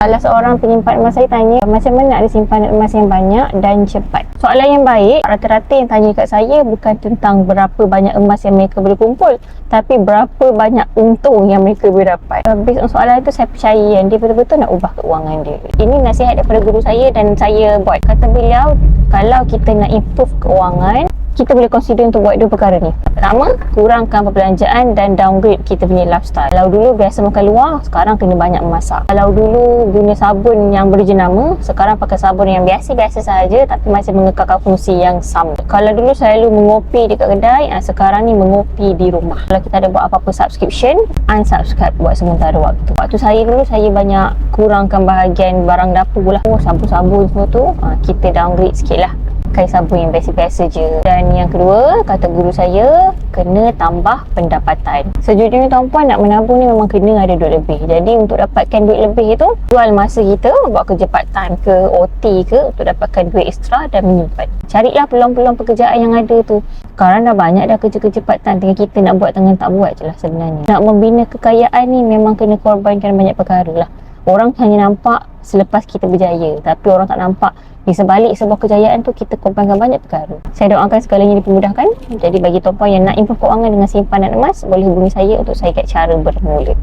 Salah seorang penyimpan emas saya tanya, macam mana ada simpanan emas yang banyak dan cepat? Soalan yang baik. Rata-rata yang tanya kat saya bukan tentang berapa banyak emas yang mereka boleh kumpul, tapi berapa banyak untung yang mereka boleh dapat. Based on soalan itu, saya percaya yang dia betul-betul nak ubah keuangan dia. Ini nasihat daripada guru saya dan saya buat. Kata beliau, kalau kita nak improve keuangan, kita boleh consider untuk buat dua perkara ni. Pertama, kurangkan perbelanjaan dan downgrade kita punya lifestyle. Kalau dulu biasa makan luar, sekarang kena banyak memasak. Kalau dulu guna sabun yang berjenama, sekarang pakai sabun yang biasa-biasa sahaja tapi masih mengekalkan fungsi yang sama. Kalau dulu selalu mengopi dekat kedai, sekarang ni mengopi di rumah. Kalau kita ada buat apa-apa subscription, unsubscribe buat sementara waktu. Waktu saya dulu, saya banyak kurangkan bahagian barang dapur lah. Sabun-sabun semua tu, kita downgrade sikit lah. Pakai sabun yang biasa-biasa je. Dan yang kedua, kata guru saya, kena tambah pendapatan. Sejujurnya tuan-puan, nak menabung ni memang kena ada duit lebih. Jadi untuk dapatkan duit lebih tu, jual masa kita buat kerja part time ke OT ke untuk dapatkan duit ekstra dan menyimpan. Carilah peluang-peluang pekerjaan yang ada tu. Sekarang dah banyak dah kerja-kerja part time, tinggal kita nak buat dengan tak buat je lah sebenarnya. Nak membina kekayaan ni memang kena korbankan banyak perkara lah. Orang hanya nampak selepas kita berjaya, tapi orang tak nampak di sebalik sebuah kejayaan tu kita korbankan banyak perkara. Saya doakan segalanya dipermudahkan. Jadi bagi tuan-puan yang nak improve keuangan dengan simpanan emas, boleh hubungi saya untuk saya kat cara bermula.